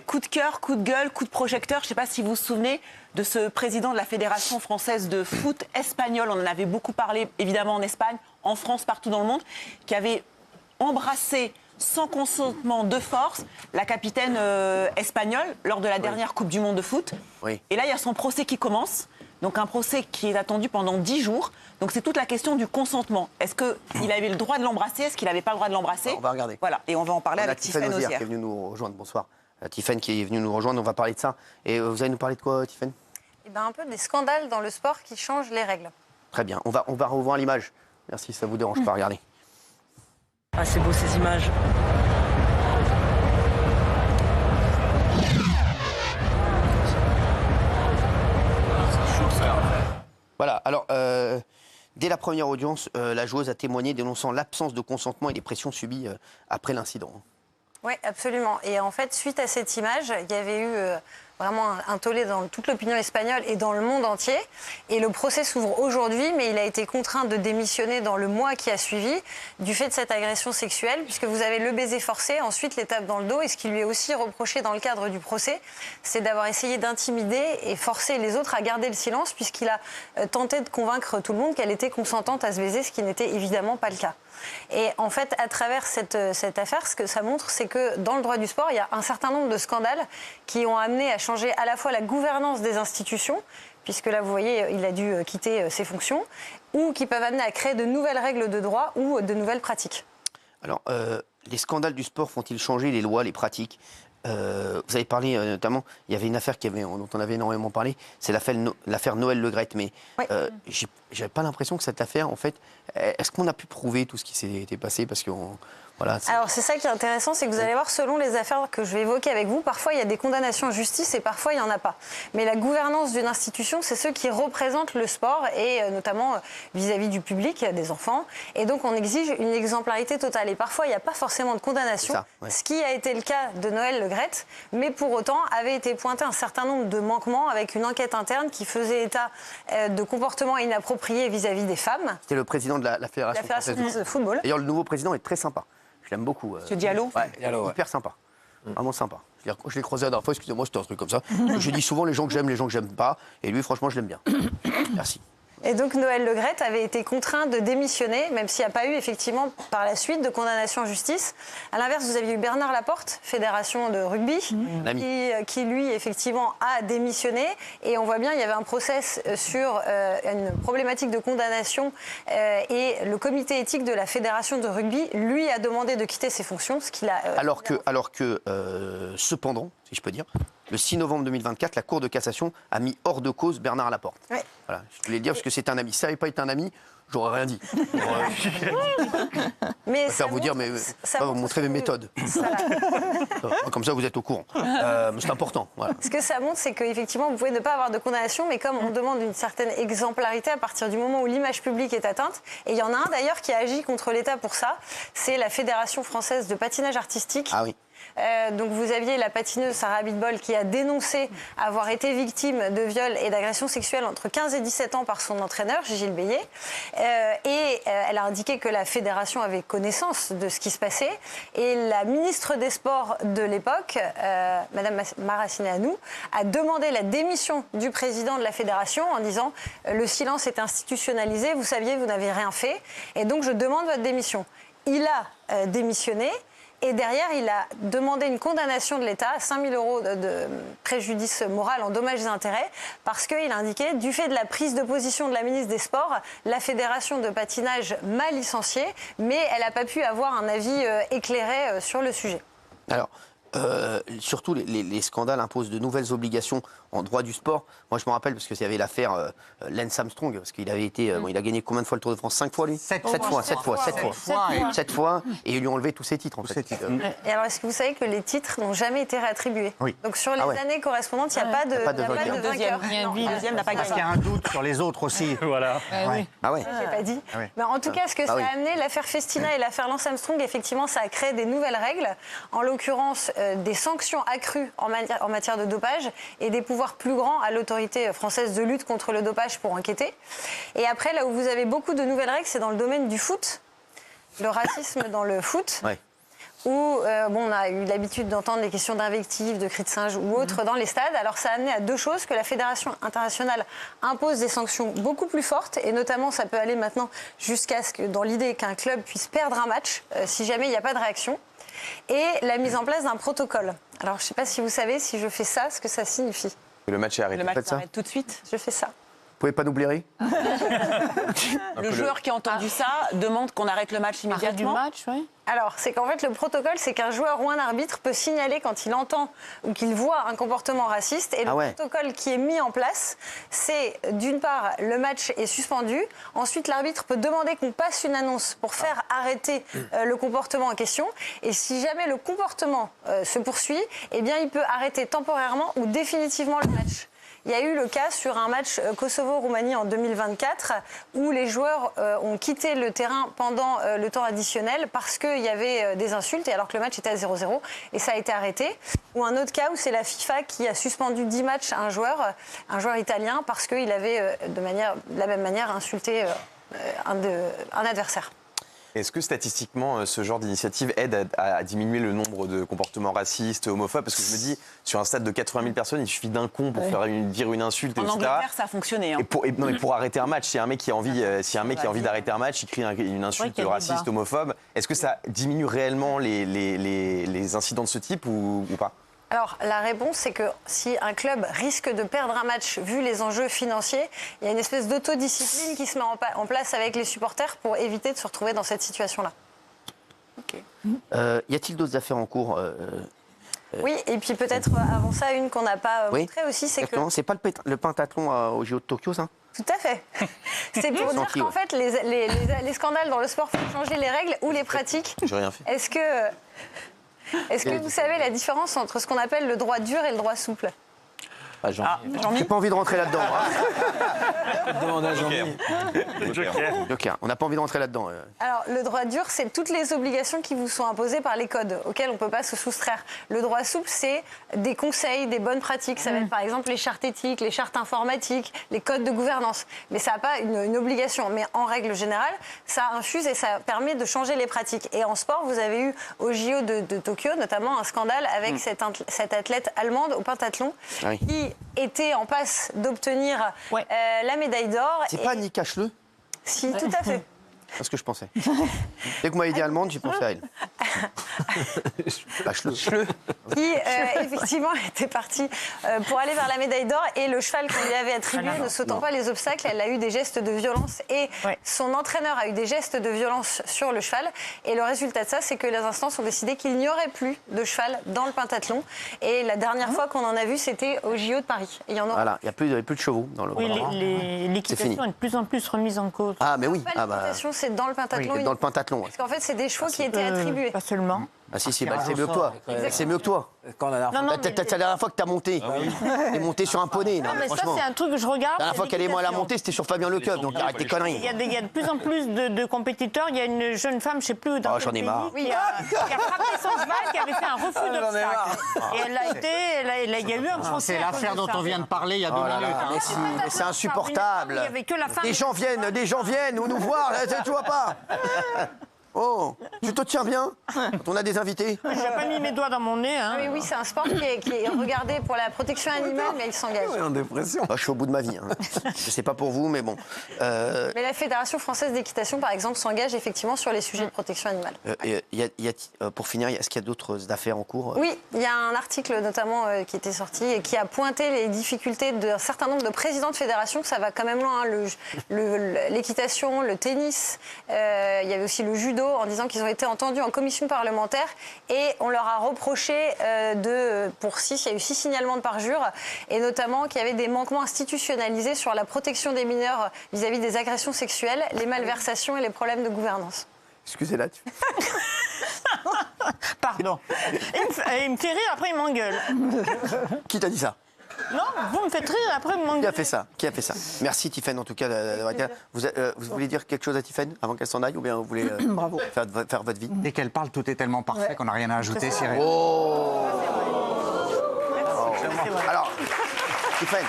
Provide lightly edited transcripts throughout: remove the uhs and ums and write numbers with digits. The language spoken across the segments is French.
Coup de cœur, coup de gueule, coup de projecteur. Je ne sais pas si vous vous souvenez de ce président de la Fédération française de foot espagnol. On en avait beaucoup parlé, évidemment, en Espagne, en France, partout dans le monde, qui avait embrassé sans consentement de force la capitaine espagnole lors de la dernière Coupe du Monde de foot. Oui. Et là, il y a son procès qui commence. Donc un procès qui est attendu pendant 10 jours. Donc c'est toute la question du consentement. Est-ce qu'il avait le droit de l'embrasser? Est-ce qu'il n'avait pas le droit de l'embrasser? On va regarder. Voilà, et on va en parler avec Tiffaine Ozière. qui est venue nous rejoindre. Bonsoir. Tiffaine qui est venue nous rejoindre, on va parler de ça. Et vous allez nous parler de quoi, Tiffaine? Un peu des scandales dans le sport qui changent les règles. Très bien, on va revoir l'image. Merci, ça vous dérange pas, regardez. Ah, c'est beau ces images. Voilà, alors, dès la première audience, la joueuse a témoigné dénonçant l'absence de consentement et les pressions subies après l'incident. Oui, absolument. Et en fait, suite à cette image, il y avait eu vraiment un tollé dans toute l'opinion espagnole et dans le monde entier. Et le procès s'ouvre aujourd'hui, mais il a été contraint de démissionner dans le mois qui a suivi du fait de cette agression sexuelle, puisque vous avez le baiser forcé, ensuite les tapes dans le dos. Et ce qui lui est aussi reproché dans le cadre du procès, c'est d'avoir essayé d'intimider et forcer les autres à garder le silence, puisqu'il a tenté de convaincre tout le monde qu'elle était consentante à se baiser, ce qui n'était évidemment pas le cas. Et en fait, à travers cette affaire, ce que ça montre, c'est que dans le droit du sport, il y a un certain nombre de scandales qui ont amené à changer à la fois la gouvernance des institutions, puisque là, vous voyez, il a dû quitter ses fonctions, ou qui peuvent amener à créer de nouvelles règles de droit ou de nouvelles pratiques. Alors, les scandales du sport font-ils changer les lois, les pratiques? Vous avez parlé notamment, il y avait une affaire dont on avait énormément parlé, c'est l'affaire Noël Le Graët. Mais oui. J'avais pas l'impression que cette affaire, en fait, est-ce qu'on a pu prouver tout ce qui s'était passé? Parce que voilà, alors c'est ça qui est intéressant, c'est que vous allez voir, selon les affaires que je vais évoquer avec vous, parfois il y a des condamnations en justice et parfois il n'y en a pas. Mais la gouvernance d'une institution, c'est ceux qui représentent le sport et notamment vis-à-vis du public, des enfants. Et donc on exige une exemplarité totale. Et parfois il n'y a pas forcément de condamnation, ce qui a été le cas de Noël Le Graët, mais pour autant avait été pointé un certain nombre de manquements avec une enquête interne qui faisait état de comportements inappropriés vis-à-vis des femmes. C'était le président de la Fédération française de football. D'ailleurs, le nouveau président est très sympa. Je l'aime beaucoup. Monsieur Diallo? Ouais, hyper sympa. Vraiment sympa. Je l'ai croisé la dernière fois, excusez-moi, c'était un truc comme ça. Je dis souvent les gens que j'aime pas. Et lui, franchement, je l'aime bien. Merci. Et donc Noël Le Graët avait été contraint de démissionner, même s'il n'y a pas eu effectivement par la suite de condamnation en justice. À l'inverse, vous aviez eu Bernard Laporte, fédération de rugby, qui lui effectivement a démissionné. Et on voit bien, il y avait un process sur une problématique de condamnation et le comité éthique de la fédération de rugby lui a demandé de quitter ses fonctions, ce qu'il a. Alors que cependant, si je peux dire, le 6 novembre 2024, la Cour de cassation a mis hors de cause Bernard Laporte. Oui. Voilà, je voulais le dire parce que c'est un ami. Si ça n'avait pas été un ami, j'aurais rien dit. Mais je vais vous dire, mais pas vous montrer mes méthodes. Comme ça, vous êtes au courant. C'est important. Voilà. Ce que ça montre, c'est qu'effectivement, vous pouvez ne pas avoir de condamnation, mais comme on demande une certaine exemplarité à partir du moment où l'image publique est atteinte, et il y en a un d'ailleurs qui a agi contre l'État pour ça, c'est la Fédération française de patinage artistique. Ah oui. Donc vous aviez la patineuse Sarah Abitbol qui a dénoncé avoir été victime de viols et d'agressions sexuelles entre 15 et 17 ans par son entraîneur, Gilles Bélier. Elle a indiqué que la fédération avait connaissance de ce qui se passait. Et la ministre des Sports de l'époque, Madame Maracineanu, a demandé la démission du président de la fédération en disant « Le silence est institutionnalisé, vous saviez, vous n'avez rien fait. Et donc je demande votre démission ». Il a démissionné. Et derrière, il a demandé une condamnation de l'État à 5 000 € de préjudice moral en dommages et intérêts, parce qu'il a indiqué, du fait de la prise de position de la ministre des Sports, la fédération de patinage m'a licencié, mais elle n'a pas pu avoir un avis éclairé sur le sujet. Alors, surtout, les scandales imposent de nouvelles obligations en droit du sport. Moi, je me rappelle parce que il y avait l'affaire Lance Armstrong, parce qu'il avait été, il a gagné combien de fois le Tour de France? 5 fois, lui? 7 fois. Et ils lui ont enlevé tous ses titres, en fait. Et alors, est-ce que vous savez que les titres n'ont jamais été réattribués? Oui. Donc, sur les années correspondantes, il n'y a pas de vainqueur. Deuxième n'a pas gagné. Parce qu'il y a un doute sur les autres aussi. Voilà. Ah ouais. J'ai pas dit. Mais en tout cas, ce que ça a amené, l'affaire Festina et l'affaire Lance Armstrong, effectivement, ça a créé des nouvelles règles. En l'occurrence, des sanctions accrues en matière de dopage et des pouvoirs plus grands à l'autorité française de lutte contre le dopage pour enquêter. Et après, là où vous avez beaucoup de nouvelles règles, c'est dans le domaine du foot, le racisme dans le foot. Ouais. où on a eu l'habitude d'entendre des questions d'invectives, de cris de singe ou autres dans les stades. Alors ça a amené à deux choses, que la Fédération internationale impose des sanctions beaucoup plus fortes, et notamment ça peut aller maintenant jusqu'à ce que, dans l'idée qu'un club puisse perdre un match si jamais il n'y a pas de réaction, et la mise en place d'un protocole. Alors je ne sais pas si vous savez, si je fais ça, ce que ça signifie. Le match est arrêté. Le match Faites ça. s'arrête tout de suite. Je fais ça. Vous pouvez pas nous blairer? Le joueur qui a entendu ça demande qu'on arrête le match Arrêt du immédiatement. match, oui. Alors, c'est qu'en fait, le protocole, c'est qu'un joueur ou un arbitre peut signaler quand il entend ou qu'il voit un comportement raciste. Et le protocole qui est mis en place, c'est d'une part, le match est suspendu. Ensuite, l'arbitre peut demander qu'on passe une annonce pour faire arrêter le comportement en question. Et si jamais le comportement se poursuit, eh bien, il peut arrêter temporairement ou définitivement le match. Il y a eu le cas sur un match Kosovo-Roumanie en 2024 où les joueurs ont quitté le terrain pendant le temps additionnel parce qu'il y avait des insultes et alors que le match était à 0-0 et ça a été arrêté. Ou un autre cas où c'est la FIFA qui a suspendu 10 matchs à un joueur italien parce qu'il avait de la même manière insulté un adversaire. Est-ce que statistiquement, ce genre d'initiative aide à diminuer le nombre de comportements racistes, homophobes? Parce que je me dis, sur un stade de 80 000 personnes, il suffit d'un con pour dire une insulte, En etc. Angleterre, ça a fonctionné. Hein. Et pour arrêter un match, si un mec qui a envie, d'arrêter un match, il crie une insulte qu'il y a raciste, débat. homophobe, est-ce que ça diminue réellement les incidents de ce type ou pas? Alors, la réponse, c'est que si un club risque de perdre un match vu les enjeux financiers, il y a une espèce d'autodiscipline qui se met en place avec les supporters pour éviter de se retrouver dans cette situation-là. Y a-t-il d'autres affaires en cours Oui, et puis peut-être avant ça, une qu'on n'a pas montrée aussi, c'est que... Exactement. C'est pas le pentathlon au JO de Tokyo, ça? Tout à fait. C'est pour dire qu'en fait, les scandales dans le sport font changer les règles ou les pratiques. J'ai rien fait. Est-ce que vous savez la différence entre ce qu'on appelle le droit dur et le droit souple? J'ai pas envie de rentrer là-dedans. Demande à Jean-Mi. Joker. On n'a pas envie de rentrer là-dedans. Alors, le droit dur, c'est toutes les obligations qui vous sont imposées par les codes, auxquelles on ne peut pas se soustraire. Le droit souple, c'est des conseils, des bonnes pratiques. Ça va être par exemple les chartes éthiques, les chartes informatiques, les codes de gouvernance. Mais ça n'a pas une obligation. Mais en règle générale, ça infuse et ça permet de changer les pratiques. Et en sport, vous avez eu au JO de Tokyo, notamment un scandale avec cette athlète allemande au pentathlon qui était en passe d'obtenir la médaille d'or. C'est pas Annika Schleu? Si, tout à fait. C'est ce que je pensais. Dès que vous m'avez dit allemande, j'ai pensé à elle. Schleu. Qui, effectivement, était partie pour aller vers la médaille d'or. Et le cheval qu'on lui avait attribué, ne sautant pas les obstacles, elle a eu des gestes de violence. Et son entraîneur a eu des gestes de violence sur le cheval. Et le résultat de ça, c'est que les instances ont décidé qu'il n'y aurait plus de cheval dans le pentathlon. Et la dernière fois qu'on en a vu, c'était au JO de Paris. Et il y en aura. Voilà, il n'y a plus de chevaux dans le Oui, C'est l'équitation fini. est de plus en plus remise en cause. Ah, mais oui. Pas l'équitation, c'est dans le pentathlon. Dans le pentathlon. Parce qu'en fait, c'est des chevaux qui étaient attribués. Pas seulement. Ah si, c'est mieux que toi. C'est mieux que toi. Quand la dernière fois- Non, Peut-être la dernière fois que t'as monté. T'es monté sur un poney. Non, mais ça, franchement. c'est un truc que je regarde. La dernière fois qu'elle et moi l'a l'équitation. monté, c'était sur Fabien Lecoeuf, donc arrête tes conneries. Il y a de plus en plus de compétiteurs. Il y a une jeune femme, je ne sais plus dans Oh, quel j'en ai pays, marre. qui a frappé son cheval, qui avait fait un refus d'obstacle. Et elle a été, il y a eu un procès. C'est à cause l'affaire de dont ça. on vient de parler il y a 2 minutes. hein. Mais c'est insupportable. Il n'y avait que la femme. Des gens viennent nous voir, tu vois pas. Oh, tu te tiens bien quand on a des invités? Je n'ai pas mis mes doigts dans mon nez. Hein. Oui, c'est un sport qui est regardé pour la protection animale, mais il s'engage. En dépression. Je suis au bout de ma vie. Je sais pas pour vous, mais bon. Mais la Fédération française d'équitation, par exemple, s'engage effectivement sur les sujets de protection animale. Pour finir, est-ce qu'il y a d'autres affaires en cours? Oui, il y a un article notamment qui était sorti et qui a pointé les difficultés d'un certain nombre de présidents de fédérations. Ça va quand même loin, hein, l'équitation, le tennis. Il y avait aussi le judo, en disant qu'ils ont été entendus en commission parlementaire et on leur a reproché il y a eu 6 signalements de parjure et notamment qu'il y avait des manquements institutionnalisés sur la protection des mineurs vis-à-vis des agressions sexuelles, les malversations et les problèmes de gouvernance. Excusez-la. Pardon. Il me fait rire, après il m'engueule. Qui t'a dit ça? Non, vous me faites rire, après il m'engueule. Qui a fait ça? Merci Tiffaine en tout cas d'avoir été là. Vous voulez dire quelque chose à Tiffaine avant qu'elle s'en aille ou bien vous voulez faire votre vie? Dès qu'elle parle, tout est tellement parfait qu'on n'a rien à ajouter. Cyril. Alors, Tiffaine,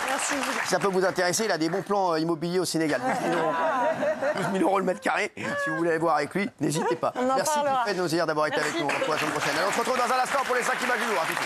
Merci. si ça peut vous intéresser, il a des bons plans immobiliers au Sénégal. 12 000 € le mètre carré. Si vous voulez aller voir avec lui, n'hésitez pas. On en Merci parlera. Wilfried Nozières d'avoir été avec nous. On se retrouve la semaine prochaine. Allez, on se retrouve dans un instant pour les 5 images du jour. À tout de suite.